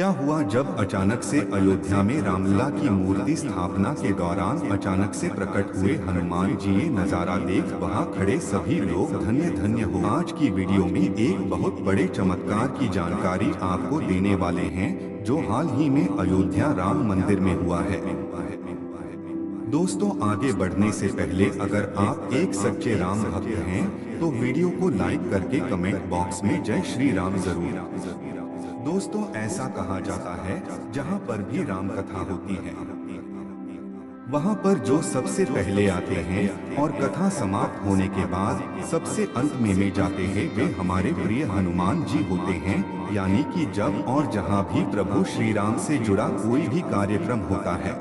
क्या हुआ जब अचानक से अयोध्या में रामलला की मूर्ति स्थापना के दौरान अचानक से प्रकट हुए हनुमान जी। ये नजारा देख वहां खड़े सभी लोग धन्य धन्य हो। आज की वीडियो में एक बहुत बड़े चमत्कार की जानकारी आपको देने वाले हैं जो हाल ही में अयोध्या राम मंदिर में हुआ है। दोस्तों, आगे बढ़ने से पहले अगर आप एक सच्चे राम भक्त हैं तो वीडियो को लाइक करके कमेंट बॉक्स में जय श्री राम जरूर। दोस्तों, ऐसा कहा जाता है जहाँ पर भी राम कथा होती है वहाँ पर जो सबसे पहले आते हैं और कथा समाप्त होने के बाद सबसे अंत में जाते हैं वे हमारे प्रिय हनुमान जी होते हैं। यानी कि जब और जहाँ भी प्रभु श्री राम से जुड़ा कोई भी कार्यक्रम होता है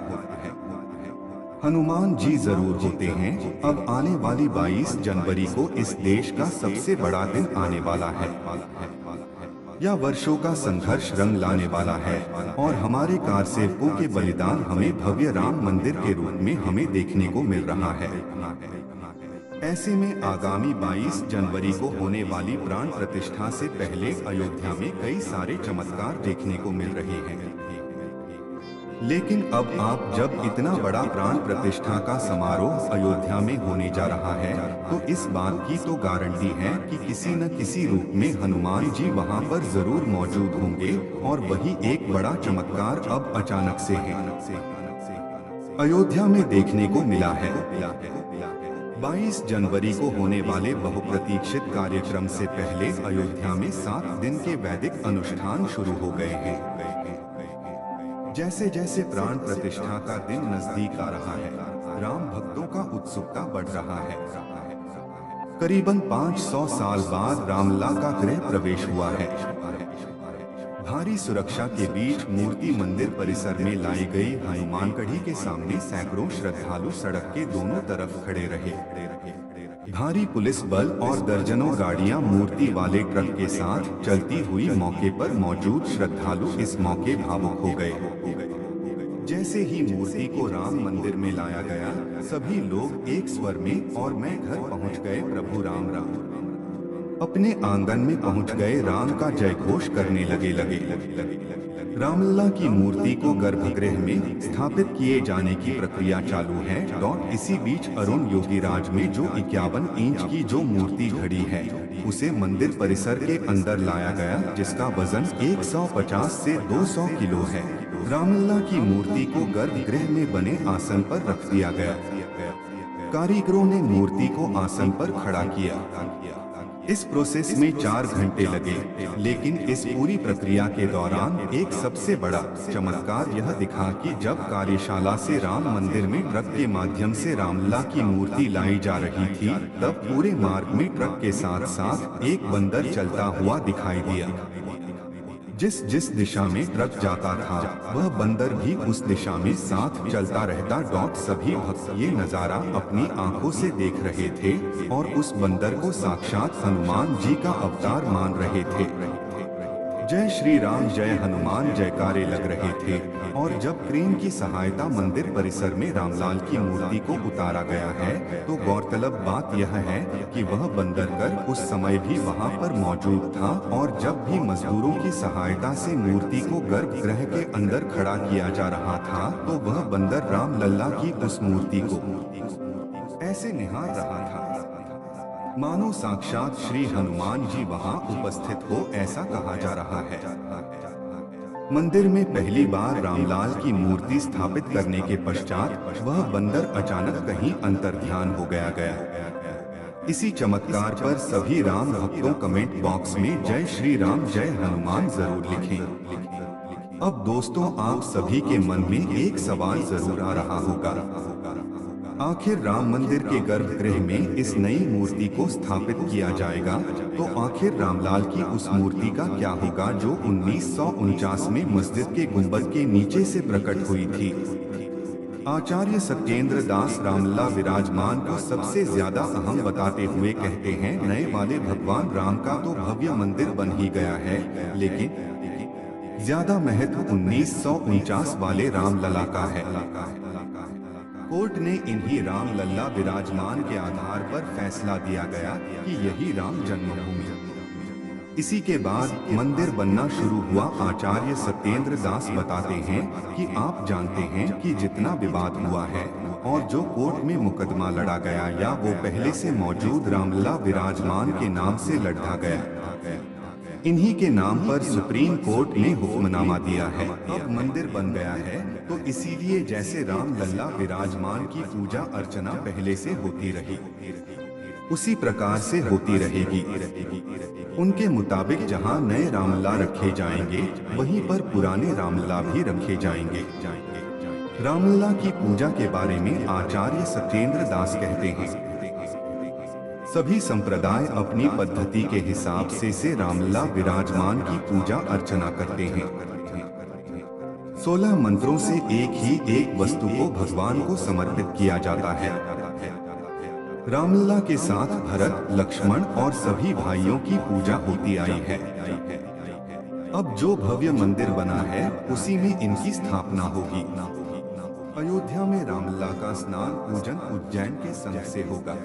हनुमान जी जरूर होते हैं। अब आने वाली 22 जनवरी को इस देश का सबसे बड़ा दिन आने वाला है। यह वर्षों का संघर्ष रंग लाने वाला है और हमारे कारसेवकों के बलिदान हमें भव्य राम मंदिर के रूप में हमें देखने को मिल रहा है। ऐसे में आगामी 22 जनवरी को होने वाली प्राण प्रतिष्ठा से पहले अयोध्या में कई सारे चमत्कार देखने को मिल रहे हैं। लेकिन अब आप जब इतना बड़ा प्राण प्रतिष्ठा का समारोह अयोध्या में होने जा रहा है तो इस बात की तो गारंटी है कि किसी न किसी रूप में हनुमान जी वहां पर जरूर मौजूद होंगे। और वही एक बड़ा चमत्कार अब अचानक से है अयोध्या में देखने को मिला है। 22 जनवरी को होने वाले बहुप्रतीक्षित कार्यक्रम से पहले अयोध्या में 7 दिन के वैदिक अनुष्ठान शुरू हो गए हैं। जैसे जैसे प्राण प्रतिष्ठा का दिन नजदीक आ रहा है राम भक्तों का उत्सुकता बढ़ रहा है। करीबन 500 साल बाद रामलला का गृह प्रवेश हुआ है। भारी सुरक्षा के बीच मूर्ति मंदिर परिसर में लाई गई हनुमानगढ़ी के सामने सैकड़ों श्रद्धालु सड़क के दोनों तरफ खड़े रहे। भारी पुलिस बल और दर्जनों गाड़ियां मूर्ति वाले ट्रक के साथ चलती हुई मौके पर मौजूद श्रद्धालु इस मौके भावुक हो गए। जैसे ही मूर्ति को राम मंदिर में लाया गया सभी लोग एक स्वर में और मैं घर पहुंच गए प्रभु राम राम अपने आंगन में पहुंच गए राम का जय घोष करने लगे। रामलला की मूर्ति को गर्भगृह में स्थापित किए जाने की प्रक्रिया चालू है। इसी बीच अरुण योगीराज में जो 51 इंच की जो मूर्ति खड़ी है उसे मंदिर परिसर के अंदर लाया गया जिसका वजन 150 से 200 किलो है। रामलला की मूर्ति को गर्भगृह में बने आसन पर रख दिया गया। कारीगरों ने मूर्ति को आसन पर खड़ा किया। इस प्रोसेस में 4 घंटे लगे। लेकिन इस पूरी प्रक्रिया के दौरान एक सबसे बड़ा चमत्कार यह दिखा कि जब कार्यशाला से राम मंदिर में ट्रक के माध्यम से रामलला की मूर्ति लाई जा रही थी तब पूरे मार्ग में ट्रक के साथ साथ एक बंदर चलता हुआ दिखाई दिया। जिस दिशा में ट्रक जाता था वह बंदर भी उस दिशा में साथ चलता रहता। सभी भक्त ये नजारा अपनी आंखों से देख रहे थे और उस बंदर को साक्षात हनुमान जी का अवतार मान रहे थे। जय श्री राम जय हनुमान जयकारे लग रहे थे। और जब क्रेन की सहायता मंदिर परिसर में रामलाल की मूर्ति को उतारा गया है तो गौरतलब बात यह है कि वह बंदरकर उस समय भी वहां पर मौजूद था। और जब भी मजदूरों की सहायता से मूर्ति को गर्भगृह के अंदर खड़ा किया जा रहा था तो वह बंदर रामलला की उस मूर्ति को ऐसे निहार रहा था मानो साक्षात श्री हनुमान जी वहां उपस्थित हो, ऐसा कहा जा रहा है। मंदिर में पहली बार रामलाल की मूर्ति स्थापित करने के पश्चात वह बंदर अचानक कहीं अंतर्ध्यान हो गया। इसी चमत्कार पर सभी राम भक्तों कमेंट बॉक्स में जय श्री राम जय हनुमान जरूर लिखें। अब दोस्तों, आप सभी के मन में एक सवाल जरूर आ रहा होगा, आखिर राम मंदिर के गर्भगृह में इस नई मूर्ति को स्थापित किया जाएगा तो आखिर रामलाल की उस मूर्ति का क्या होगा जो 1949 में मस्जिद के गुंबद के नीचे से प्रकट हुई थी। आचार्य सत्येंद्र दास रामलला विराजमान को सबसे ज्यादा अहम बताते हुए कहते हैं नए वाले भगवान राम का तो भव्य मंदिर बन ही गया है लेकिन ज्यादा महत्व 1949 वाले रामलला का है। कोर्ट ने इन्हीं रामलला विराजमान के आधार पर फैसला दिया गया कि यही राम जन्मभूमि इसी के बाद मंदिर बनना शुरू हुआ। आचार्य सत्येंद्र दास बताते हैं कि आप जानते हैं कि जितना विवाद हुआ है और जो कोर्ट में मुकदमा लड़ा गया या वो पहले से मौजूद रामलला विराजमान के नाम से लड़ा गया, इन्हीं के नाम पर सुप्रीम कोर्ट ने हुक्मनामा दिया है। अब मंदिर बन गया है तो इसीलिए जैसे रामलला विराजमान की पूजा अर्चना पहले से होती रही उसी प्रकार से होती रहेगी। उनके मुताबिक जहां नए रामलला रखे जाएंगे वहीं पर पुराने रामलला भी रखे जाएंगे। रामलला की पूजा के बारे में आचार्य सत्येंद्र दास कहते हैं, सभी संप्रदाय अपनी पद्धति के हिसाब से रामलला विराजमान की पूजा अर्चना करते हैं। 16 मंत्रों से एक वस्तु को भगवान को समर्पित किया जाता है। रामलला के साथ भरत, लक्ष्मण और सभी भाइयों की पूजा होती आई है। अब जो भव्य मंदिर बना है उसी में इनकी स्थापना होगी। अयोध्या में रामलला का स्नान पूजन उज्जैन के संघ से होगा।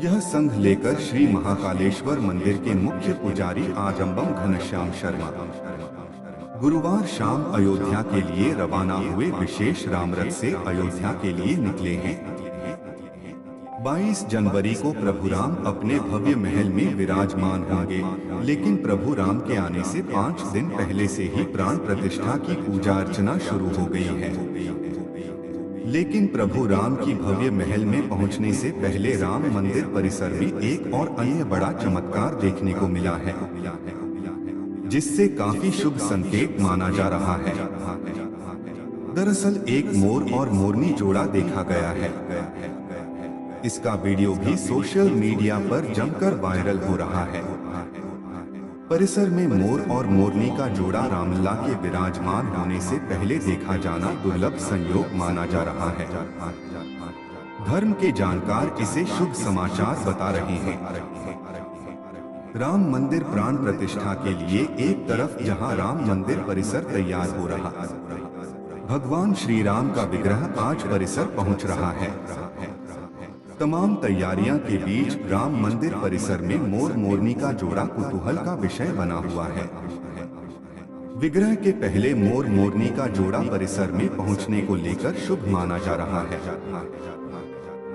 यह संघ लेकर श्री महाकालेश्वर मंदिर के मुख्य पुजारी आजम्बम घनश्याम शर्मा गुरुवार शाम अयोध्या के लिए रवाना हुए। विशेष रामरथ से अयोध्या के लिए निकले हैं। 22 जनवरी को प्रभु राम अपने भव्य महल में विराजमान होंगे, लेकिन प्रभु राम के आने से 5 दिन पहले से ही प्राण प्रतिष्ठा की पूजा अर्चना शुरू हो गई है। लेकिन प्रभु राम की भव्य महल में पहुंचने से पहले राम मंदिर परिसर में एक और अन्य बड़ा चमत्कार देखने को मिला है, जिससे काफी शुभ संकेत माना जा रहा है। दरअसल एक मोर और मोरनी जोड़ा देखा गया है। इसका वीडियो भी सोशल मीडिया पर जमकर वायरल हो रहा है। परिसर में मोर और मोरनी का जोड़ा रामलला के विराजमान होने से पहले देखा जाना दुर्लभ संयोग माना जा रहा है। धर्म के जानकार इसे शुभ समाचार बता रहे हैं। राम मंदिर प्राण प्रतिष्ठा के लिए एक तरफ जहां राम मंदिर परिसर तैयार हो रहा, भगवान श्री राम का विग्रह आज परिसर पहुंच रहा है। तमाम तैयारियां के बीच राम मंदिर परिसर में मोर मोरनी का जोड़ा कुतूहल का विषय बना हुआ है। विग्रह के पहले मोर मोरनी का जोड़ा परिसर में पहुंचने को लेकर शुभ माना जा रहा है।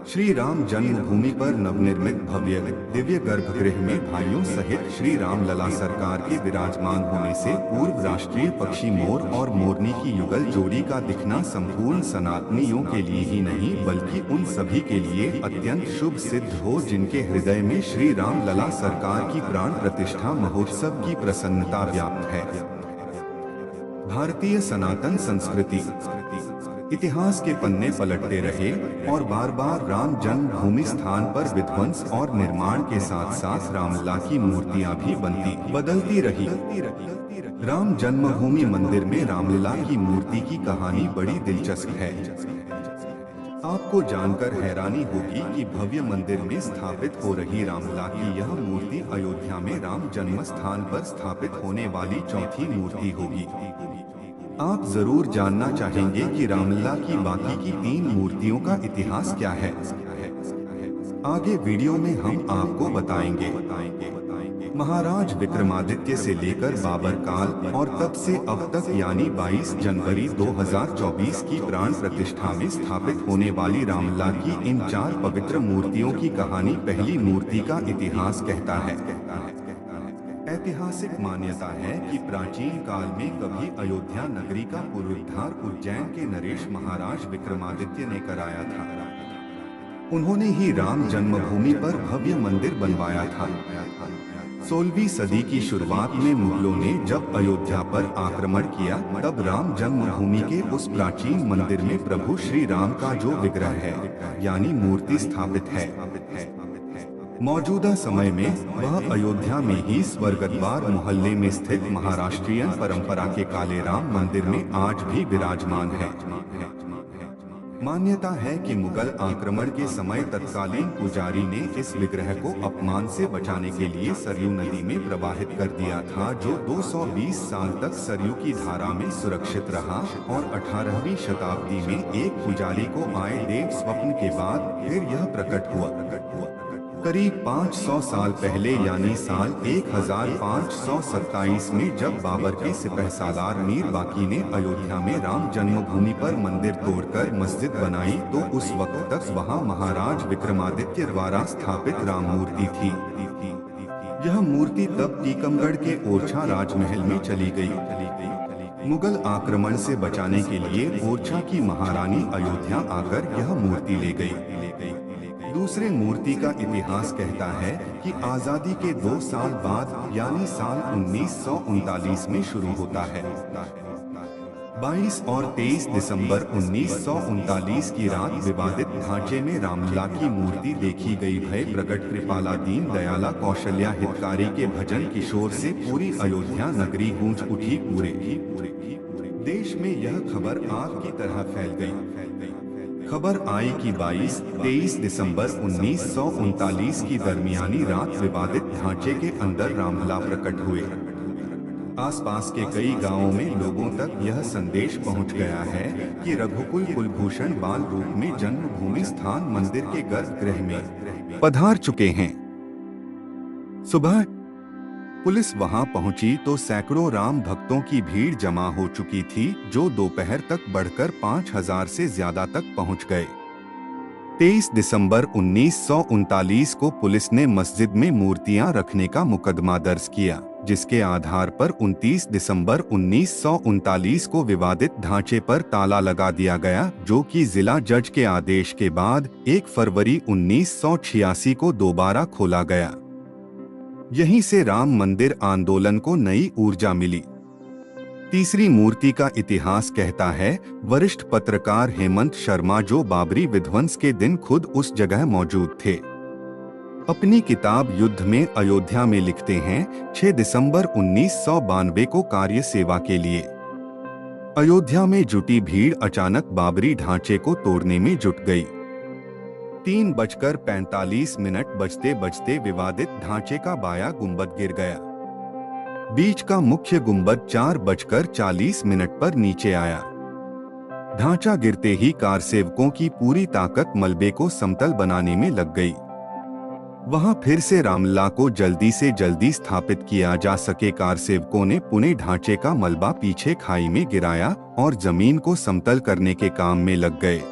श्री राम जन्मभूमि पर नवनिर्मित भव्य दिव्य गर्भगृह में भाइयों सहित श्री राम लला सरकार के विराजमान होने से पूर्व राष्ट्रीय पक्षी मोर और मोरनी की युगल जोड़ी का दिखना संपूर्ण सनातनियों के लिए ही नहीं बल्कि उन सभी के लिए अत्यंत शुभ सिद्ध हो जिनके हृदय में श्री राम लला सरकार की प्राण प्रतिष्ठा महोत्सव की प्रसन्नता व्याप्त है। भारतीय सनातन संस्कृति इतिहास के पन्ने पलटते रहे और बार बार राम जन्मभूमि स्थान पर विध्वंस और निर्माण के साथ साथ रामलला की मूर्तियां भी बनती बदलती रही। राम जन्मभूमि मंदिर में रामलला की मूर्ति की कहानी बड़ी दिलचस्प है। आपको जानकर हैरानी होगी कि भव्य मंदिर में स्थापित हो रही रामलला की यह मूर्ति अयोध्या में राम जन्म स्थान पर स्थापित होने वाली चौथी मूर्ति होगी। आप जरूर जानना चाहेंगे कि रामलला की बाकी की 3 मूर्तियों का इतिहास क्या है। आगे वीडियो में हम आपको बताएंगे। महाराज विक्रमादित्य से लेकर बाबर काल और तब से अब तक यानी 22 जनवरी 2024 की प्राण प्रतिष्ठा में स्थापित होने वाली रामलला की इन 4 पवित्र मूर्तियों की कहानी पहली मूर्ति का इतिहास कहता है। ऐतिहासिक मान्यता है कि प्राचीन काल में कभी अयोध्या नगरी का पुनरुद्धार उज्जैन के नरेश महाराज विक्रमादित्य ने कराया था। उन्होंने ही राम जन्मभूमि पर भव्य मंदिर बनवाया था। 16वीं सदी की शुरुआत में मुगलों ने जब अयोध्या पर आक्रमण किया तब राम जन्मभूमि के उस प्राचीन मंदिर में प्रभु श्री राम का जो विग्रह है यानी मूर्ति स्थापित है। मौजूदा समय में वह अयोध्या में ही स्वर्गद्वार मोहल्ले में स्थित महाराष्ट्रीय परंपरा के काले राम मंदिर में आज भी विराजमान है। मान्यता है कि मुगल आक्रमण के समय तत्कालीन पुजारी ने इस विग्रह को अपमान से बचाने के लिए सरयू नदी में प्रवाहित कर दिया था, जो 220 साल तक सरयू की धारा में सुरक्षित रहा और 18वीं शताब्दी में एक पुजारी को आए देव स्वप्न के बाद फिर यह प्रकट हुआ। करीब 500 साल पहले यानी साल 1527 में जब बाबर के सिपहसालार मीर बाकी ने अयोध्या में राम जन्मभूमि पर मंदिर तोड़कर मस्जिद बनाई तो उस वक्त तक वहां महाराज विक्रमादित्य द्वारा स्थापित राम मूर्ति थी। यह मूर्ति तब टीकमगढ़ के ओरछा राजमहल में चली गई। मुगल आक्रमण से बचाने के लिए ओरछा की महारानी अयोध्या आकर यह मूर्ति ले गई। दूसरे मूर्ति का इतिहास कहता है कि आजादी के 2 साल बाद यानी साल 1939 में शुरू होता है। 22 और 23 दिसंबर 1939 की रात विवादित ढांचे में रामलला की मूर्ति देखी गई। भय प्रकट कृपाला दीन दयाला कौशल्या हितकारी के भजन किशोर से पूरी अयोध्या नगरी गूंज उठी। पूरे देश में यह खबर आग की तरह फैल गई। खबर आई कि 22-23 दिसंबर 1939 की दरमियानी रात विवादित ढांचे के अंदर रामलला प्रकट हुए। आसपास के कई गांवों में लोगों तक यह संदेश पहुंच गया है कि रघुकुल कुलभूषण बाल रूप में जन्मभूमि स्थान मंदिर के गर्भगृह में पधार चुके हैं। सुबह पुलिस वहां पहुंची तो सैकड़ों राम भक्तों की भीड़ जमा हो चुकी थी, जो दोपहर तक बढ़कर 5000 से ज्यादा तक पहुंच गए। 23 दिसंबर 1939 को पुलिस ने मस्जिद में मूर्तियां रखने का मुकदमा दर्ज किया, जिसके आधार पर 29 दिसंबर 1939 को विवादित ढांचे पर ताला लगा दिया गया, जो कि जिला जज के आदेश के बाद 1 फरवरी 1986 को दोबारा खोला गया। यहीं से राम मंदिर आंदोलन को नई ऊर्जा मिली। तीसरी मूर्ति का इतिहास कहता है वरिष्ठ पत्रकार हेमंत शर्मा, जो बाबरी विध्वंस के दिन खुद उस जगह मौजूद थे, अपनी किताब युद्ध में अयोध्या में लिखते हैं 6 दिसंबर 1992 को कार्य सेवा के लिए अयोध्या में जुटी भीड़ अचानक बाबरी ढांचे को तोड़ने में जुट गई। 3:45 बजते बजते विवादित ढांचे का बाया गुंबद गिर गया। बीच का मुख्य गुंबद 4:40 पर नीचे आया। ढांचा गिरते ही कारसेवकों की पूरी ताकत मलबे को समतल बनाने में लग गई। वहां फिर से रामलला को जल्दी से जल्दी स्थापित किया जा सके, कारसेवकों ने पुणे ढांचे का मलबा पीछे खाई में गिराया और जमीन को समतल करने के काम में लग गए।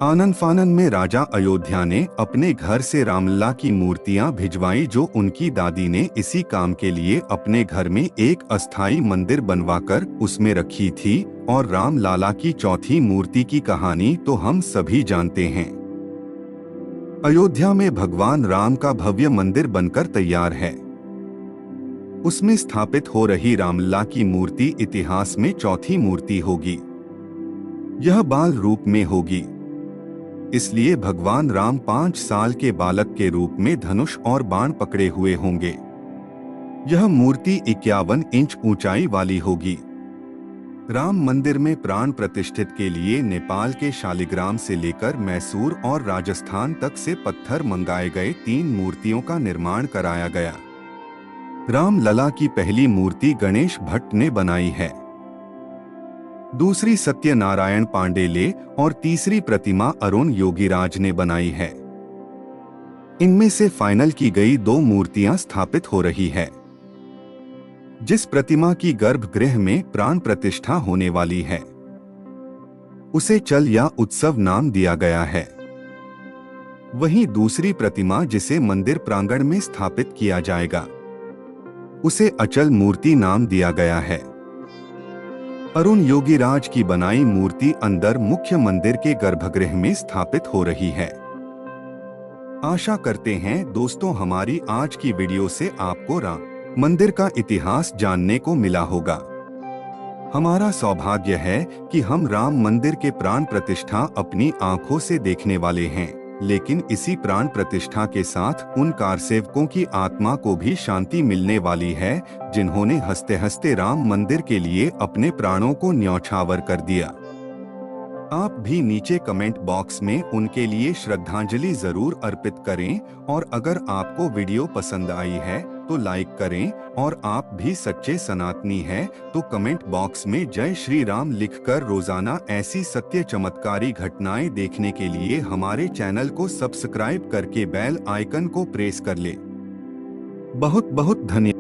आनन फानन में राजा अयोध्या ने अपने घर से रामलला की मूर्तियां भिजवाई, जो उनकी दादी ने इसी काम के लिए अपने घर में एक अस्थायी मंदिर बनवाकर उसमें रखी थी। और रामलला की चौथी मूर्ति की कहानी तो हम सभी जानते हैं। अयोध्या में भगवान राम का भव्य मंदिर बनकर तैयार है। उसमें स्थापित हो रही रामलला की मूर्ति इतिहास में चौथी मूर्ति होगी। यह बाल रूप में होगी, इसलिए भगवान राम 5 साल के बालक के रूप में धनुष और बाण पकड़े हुए होंगे। यह मूर्ति 51 इंच ऊंचाई वाली होगी। राम मंदिर में प्राण प्रतिष्ठित के लिए नेपाल के शालिग्राम से लेकर मैसूर और राजस्थान तक से पत्थर मंगाए गए 3 मूर्तियों का निर्माण कराया गया। रामलला की पहली मूर्ति गणेश भट्ट ने बनाई है, दूसरी सत्यनारायण पांडेले और तीसरी प्रतिमा अरुण योगीराज ने बनाई है। इनमें से फाइनल की गई 2 मूर्तियां स्थापित हो रही है। जिस प्रतिमा की गर्भगृह में प्राण प्रतिष्ठा होने वाली है, उसे चल या उत्सव नाम दिया गया है। वहीं दूसरी प्रतिमा, जिसे मंदिर प्रांगण में स्थापित किया जाएगा, उसे अचल मूर्ति नाम दिया गया है। अरुण योगीराज की बनाई मूर्ति अंदर मुख्य मंदिर के गर्भगृह में स्थापित हो रही है। आशा करते हैं दोस्तों हमारी आज की वीडियो से आपको राम मंदिर का इतिहास जानने को मिला होगा। हमारा सौभाग्य है कि हम राम मंदिर के प्राण प्रतिष्ठा अपनी आंखों से देखने वाले हैं, लेकिन इसी प्राण प्रतिष्ठा के साथ उन कारसेवकों की आत्मा को भी शांति मिलने वाली है, जिन्होंने हंसते हंसते राम मंदिर के लिए अपने प्राणों को न्यौछावर कर दिया। आप भी नीचे कमेंट बॉक्स में उनके लिए श्रद्धांजलि जरूर अर्पित करें और अगर आपको वीडियो पसंद आई है तो लाइक करें, और आप भी सच्चे सनातनी हैं तो कमेंट बॉक्स में जय श्री राम लिखकर रोजाना ऐसी सत्य चमत्कारी घटनाएं देखने के लिए हमारे चैनल को सब्सक्राइब करके बेल आइकन को प्रेस कर ले। बहुत बहुत धन्यवाद।